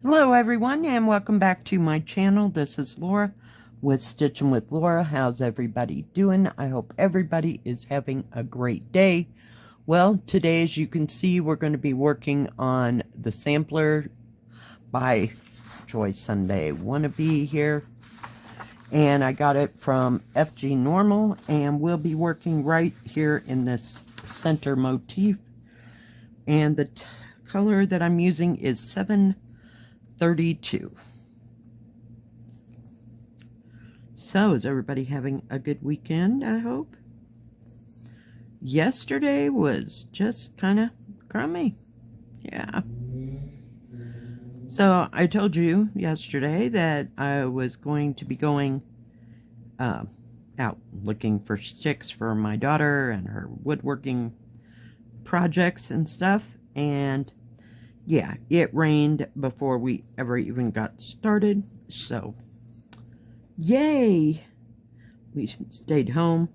Hello everyone and welcome back to my channel. This is Laura with Stitchin with Laura. How's everybody doing? I hope everybody is having a great day. Well, today as you can see we're going to be working on the sampler by Joy Sunday Wannabe here. And I got it from FGNormal and we'll be working right here in this center motif. And the color that I'm using is 732. So, is everybody having a good weekend, I hope? Yesterday was just kind of crummy. Yeah. So, I told you yesterday that I was going to be going out looking for sticks for my daughter and her woodworking projects and stuff. And yeah, it rained before we ever even got started, so yay! We stayed home.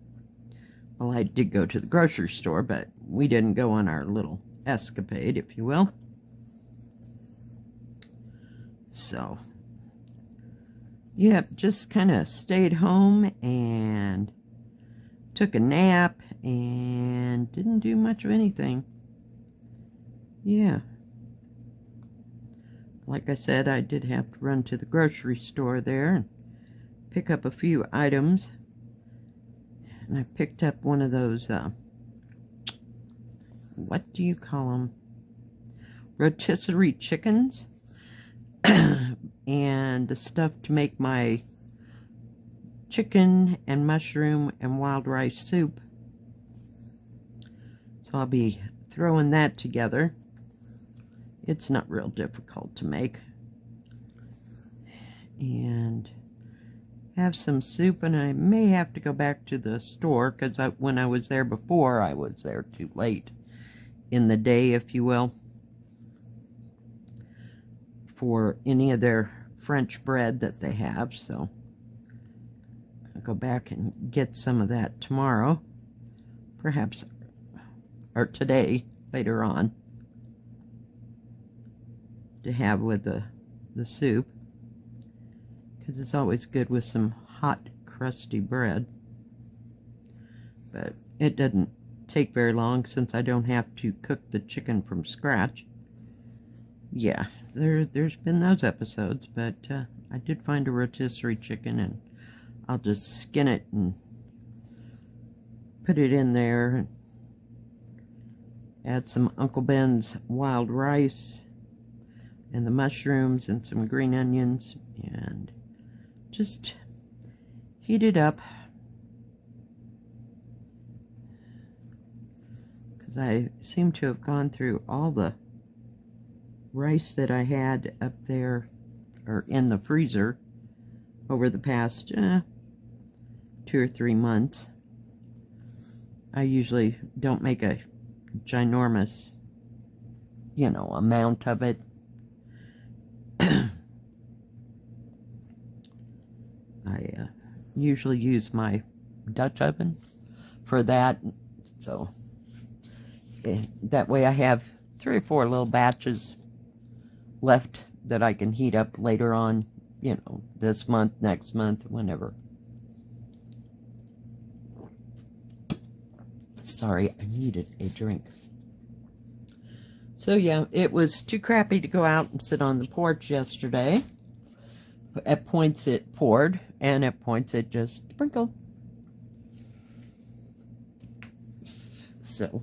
Well, I did go to the grocery store, but we didn't go on our little escapade, if you will. So, yeah, just kind of stayed home and took a nap and didn't do much of anything. Yeah. Like I said, I did have to run to the grocery store there and pick up a few items. And I picked up one of those, what do you call them? Rotisserie chickens. And the stuff to make my chicken and mushroom and wild rice soup. So I'll be throwing that together. It's not real difficult to make. And have some soup, and I may have to go back to the store because when I was there before, I was there too late in the day, if you will, for any of their French bread that they have. So I'll go back and get some of that tomorrow, perhaps, or today, later on, to have with the soup, because it's always good with some hot crusty bread. But it doesn't take very long since I don't have to cook the chicken from scratch. Yeah, there's been those episodes, but I did find a rotisserie chicken, and I'll just skin it and put it in there and add some Uncle Ben's wild rice and the mushrooms and some green onions and just heat it up, because I seem to have gone through all the rice that I had up there or in the freezer over the past 2 or 3 months. I usually don't make a ginormous, amount of it. I usually use my Dutch oven for that, so that way I have 3 or 4 little batches left that I can heat up later on, this month, next month, whenever. Sorry, I needed a drink. So yeah, it was too crappy to go out and sit on the porch yesterday. At points it poured, and at points it just sprinkled. So,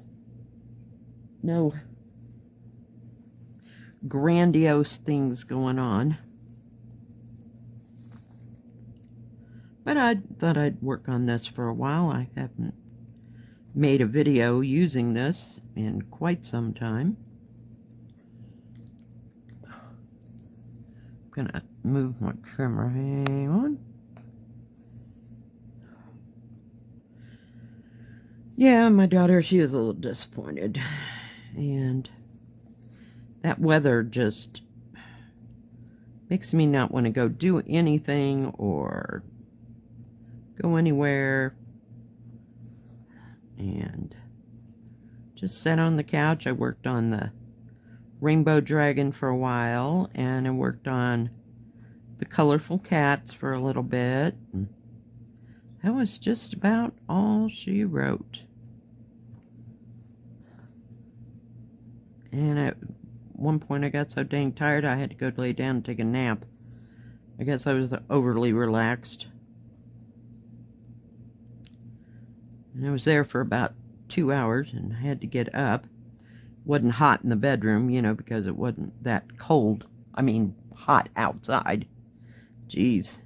no grandiose things going on. But I thought I'd work on this for a while. I haven't made a video using this in quite some time. I'm gonna move my camera. Hang on. Yeah, my daughter, she was a little disappointed. And that weather just makes me not want to go do anything or go anywhere. And just sat on the couch. I worked on the Rainbow Dragon for a while, and I worked on the colorful cats for a little bit. That was just about all she wrote. And at one point I got so dang tired I had to go lay down and take a nap. I guess I was overly relaxed. And I was there for about 2 hours and I had to get up. Wasn't hot in the bedroom, you know, because it wasn't that cold. I mean, hot outside. Jeez.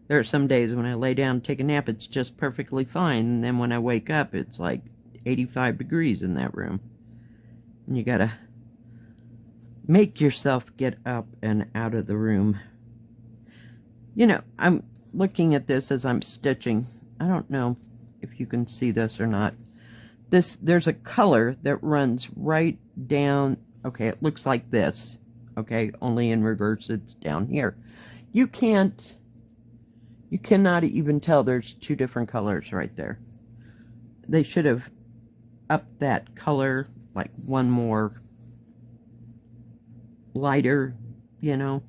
There are some days when I lay down and take a nap, it's just perfectly fine. And then when I wake up, it's like 85 degrees in that room. And you gotta make yourself get up and out of the room. You know, I'm looking at this as I'm stitching. I don't know if you can see this or not. There's a color that runs right down. Okay, it looks like this. Okay, only in reverse, it's down here. You cannot even tell there's two different colors right there. They should have upped that color, like one more lighter, you know,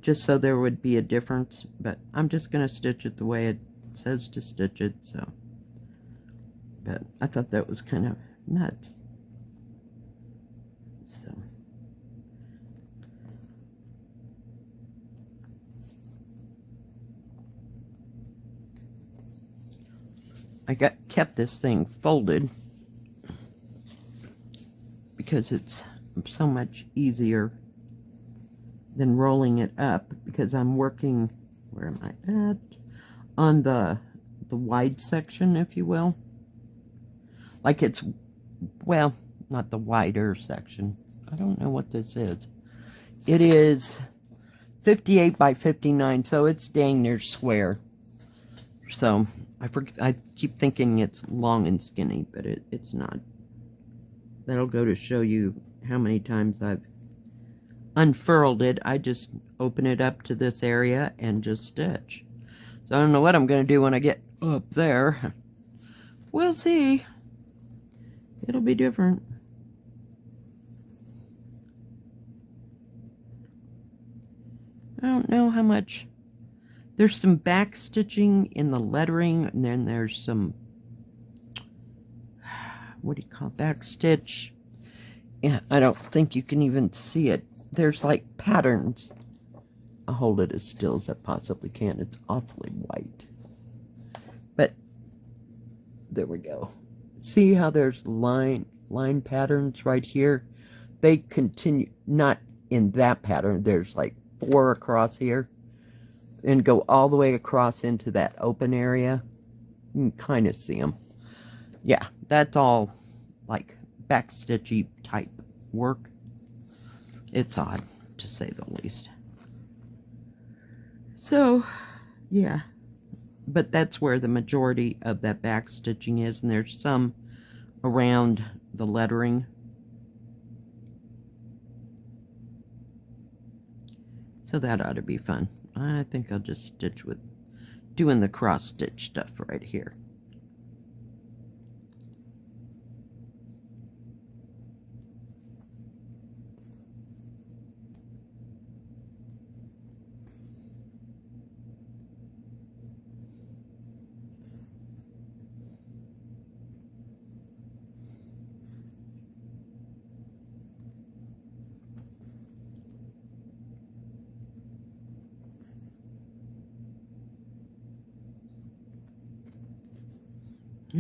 just so there would be a difference. But I'm just going to stitch it the way it says to stitch it, so. But I thought that was kind of nuts. So. I kept this thing folded because it's so much easier than rolling it up, because I'm working, where am I at? On the wide section, if you will. Like it's, well, not the wider section. I don't know what this is. It is 58 by 59, so it's dang near square. So I keep thinking it's long and skinny, but it's not. That'll go to show you how many times I've unfurled it. I just open it up to this area and just stitch. So I don't know what I'm going to do when I get up there. We'll see. It'll be different. I don't know how much. There's some back stitching in the lettering, and then there's some, what do you call it, back stitch? Yeah, I don't think you can even see it. There's like patterns. I'll hold it as still as I possibly can. It's awfully white. But there we go. See how there's line patterns right here? They continue, not in that pattern. There's like 4 across here. And go all the way across into that open area. You can kind of see them. Yeah, that's all like backstitchy type work. It's odd, to say the least. So, yeah. But that's where the majority of that backstitching is, and there's some around the lettering. So that ought to be fun. I think I'll just stitch with doing the cross stitch stuff right here.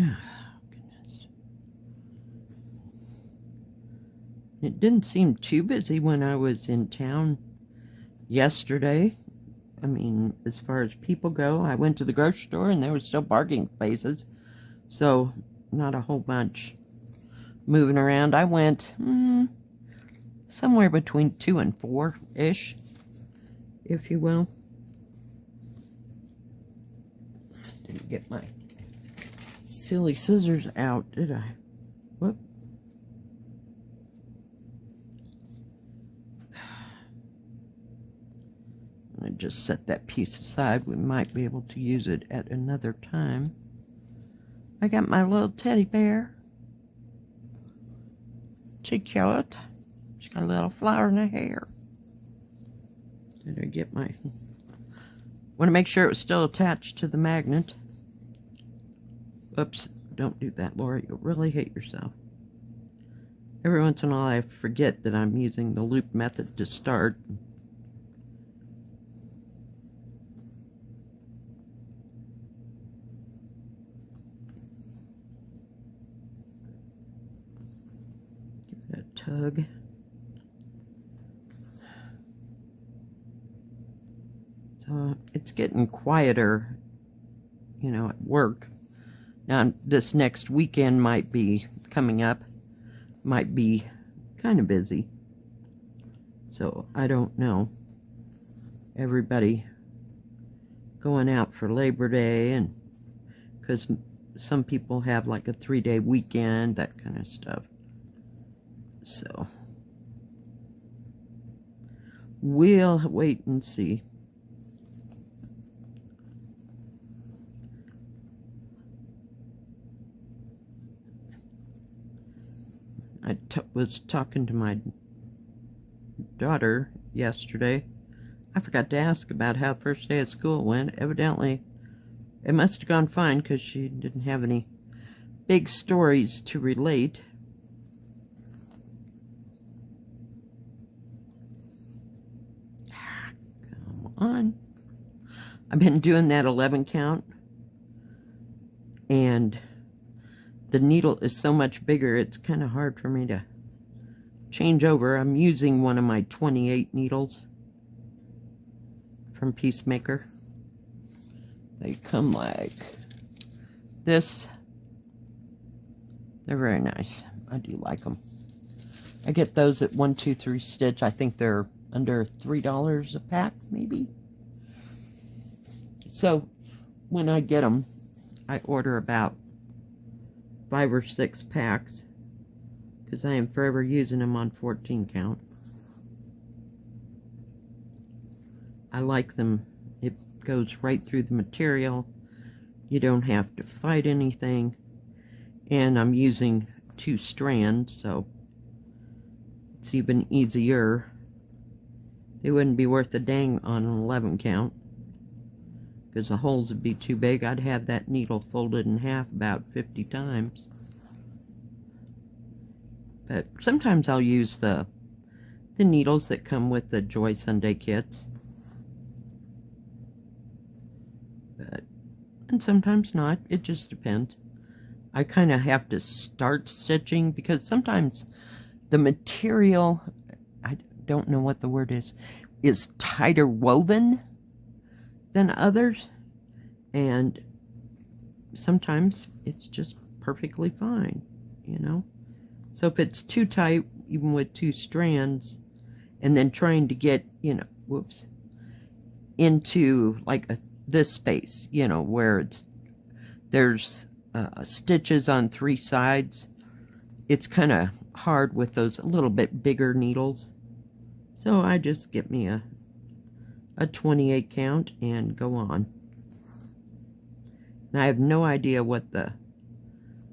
Oh, goodness. It didn't seem too busy when I was in town yesterday. I mean, as far as people go, I went to the grocery store and there were still parking spaces. So, not a whole bunch moving around. I went somewhere between 2 and 4-ish, if you will. Didn't get my silly scissors out, did I? Whoop. I just set that piece aside. We might be able to use it at another time. I got my little teddy bear. She cute. She's got a little flower in her hair. Did I get my... Want to make sure it was still attached to the magnet. Oops, don't do that, Laura. You'll really hate yourself. Every once in a while I forget that I'm using the loop method to start. Give it a tug. So it's getting quieter, you know, at work. Now this next weekend might be coming up. Might be kind of busy, so I don't know. Everybody going out for Labor Day, and because some people have like a 3-day weekend, that kind of stuff. So we'll wait and see. I was talking to my daughter yesterday. I forgot to ask about how the first day of school went. Evidently, it must have gone fine because she didn't have any big stories to relate. Come on. I've been doing that 11 count, and the needle is so much bigger, it's kind of hard for me to change over. I'm using one of my 28 needles from Peacemaker. They come like this. They're very nice. I do like them. I get those at 1-2-3 Stitch. I think they're under $3 a pack, maybe. So when I get them, I order about 5 or 6 packs, because I am forever using them on 14 count. I like them. It goes right through the material. You don't have to fight anything. And I'm using 2 strands, so it's even easier. They wouldn't be worth a dang on an 11 count, because the holes would be too big. I'd have that needle folded in half about 50 times. But sometimes I'll use the needles that come with the Joy Sunday kits. And sometimes not. It just depends. I kind of have to start stitching because sometimes the material, I don't know what the word is tighter woven than others, and sometimes it's just perfectly fine, you know. So if it's too tight, even with 2 strands, and then trying to get, you know, whoops, into like this space, you know, where there's stitches on 3 sides, it's kind of hard with those a little bit bigger needles. So I just get me a 28 count and go on. And I have no idea what the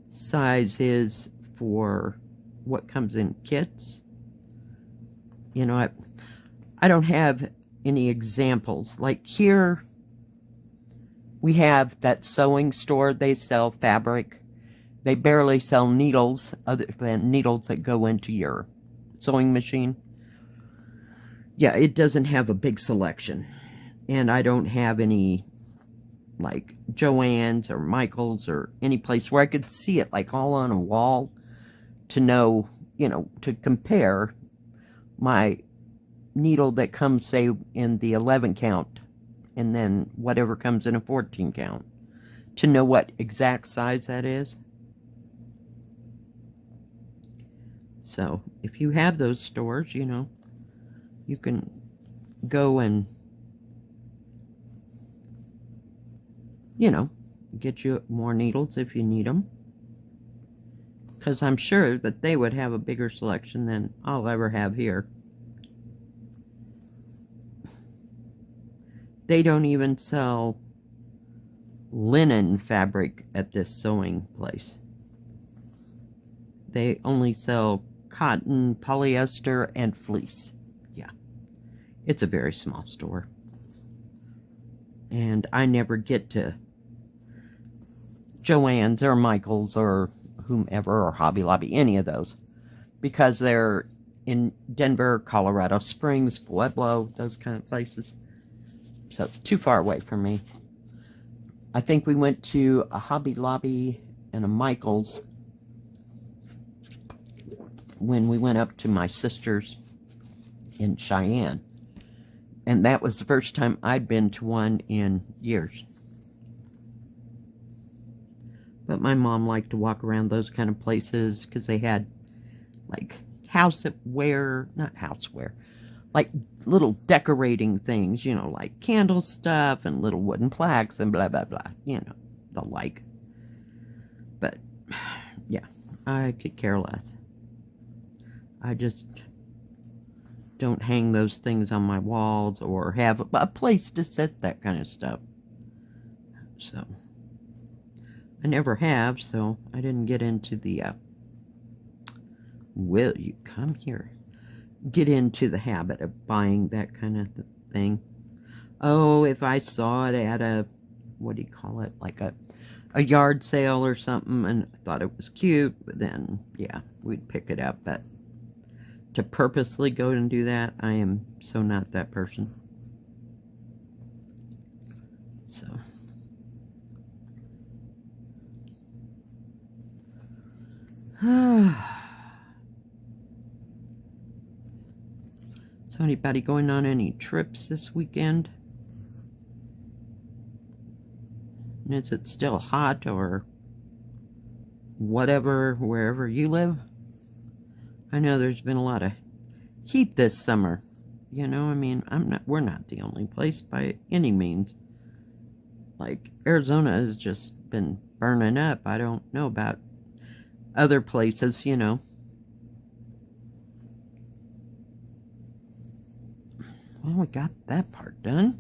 size is for what comes in kits. You know, I don't have any examples. Like here, we have that sewing store. They sell fabric. They barely sell needles, other than needles that go into your sewing machine. Yeah, it doesn't have a big selection. And I don't have any, like, Joann's or Michael's or any place where I could see it, like, all on a wall to know, you know, to compare my needle that comes, say, in the 11 count and then whatever comes in a 14 count, to know what exact size that is. So, if you have those stores, you know, you can go and, you know, get you more needles if you need them. Because I'm sure that they would have a bigger selection than I'll ever have here. They don't even sell linen fabric at this sewing place. They only sell cotton, polyester, and fleece. Yeah, it's a very small store. And I never get to Joann's or Michael's or whomever, or Hobby Lobby, any of those, because they're in Denver, Colorado Springs, Pueblo, those kind of places. So too far away from me. I think we went to a Hobby Lobby and a Michael's when we went up to my sister's in Cheyenne. And that was the first time I'd been to one in years. But my mom liked to walk around those kind of places because they had like houseware, not houseware, like little decorating things, you know, like candle stuff and little wooden plaques and blah, blah, blah, you know, the like. But yeah, I could care less. I just don't hang those things on my walls or have a place to set that kind of stuff. So I never have, so I didn't get into the, will you come here? Get into the habit of buying that kind of thing. Oh, if I saw it at a, what do you call it, like a yard sale or something, and I thought it was cute, but then, yeah, we'd pick it up. But to purposely go and do that, I am so not that person. So. So anybody going on any trips this weekend? And is it still hot or whatever wherever you live? I know there's been a lot of heat this summer. You know, I mean, we're not the only place by any means. Like Arizona has just been burning up. I don't know about other places, you know. Well, we got that part done.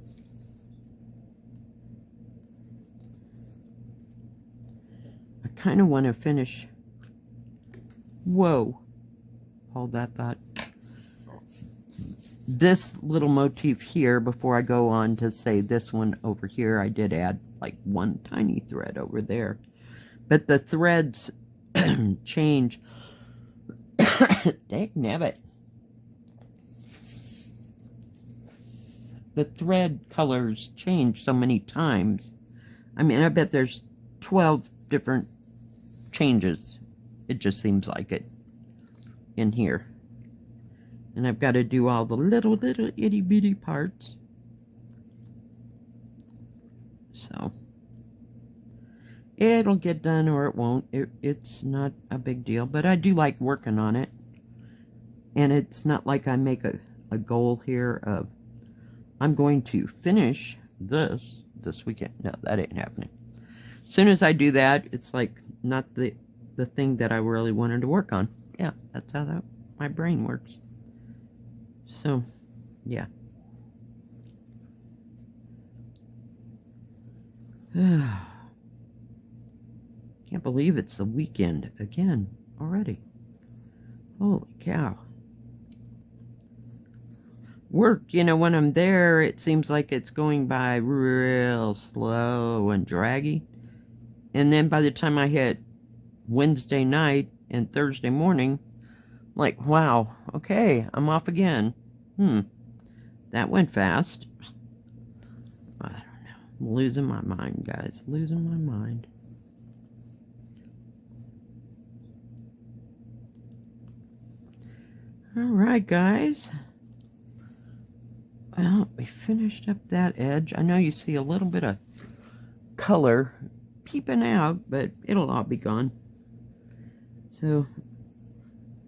I kind of want to finish. Whoa. Hold that thought. This little motif here, before I go on to say this one over here, I did add like one tiny thread over there. But the threads change. Dagnabbit. The thread colors change so many times. I mean, I bet there's 12 different changes. It just seems like it in here. And I've got to do all the little itty bitty parts. So it'll get done or it won't. It's not a big deal, but I do like working on it. And it's not like I make a goal here of I'm going to finish this weekend. No, that ain't happening. As soon as I do that, it's like not the thing that I really wanted to work on. Yeah, that's how my brain works. So, yeah. Can't believe it's the weekend again already. Holy cow. Work, you know, when I'm there, it seems like it's going by real slow and draggy. And then by the time I hit Wednesday night and Thursday morning, I'm like, wow, okay, I'm off again. That went fast. I don't know. I'm losing my mind, guys. Losing my mind. Alright, guys. Well, we finished up that edge. I know you see a little bit of color peeping out, but it'll all be gone. So,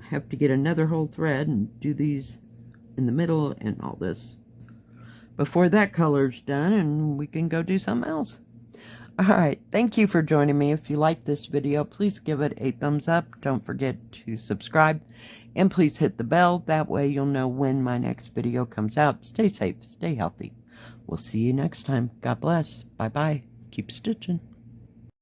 I have to get another whole thread and do these in the middle and all this before that color's done, and we can go do something else. Alright, thank you for joining me. If you like this video, please give it a thumbs up. Don't forget to subscribe. And please hit the bell. That way you'll know when my next video comes out. Stay safe. Stay healthy. We'll see you next time. God bless. Bye-bye. Keep stitching.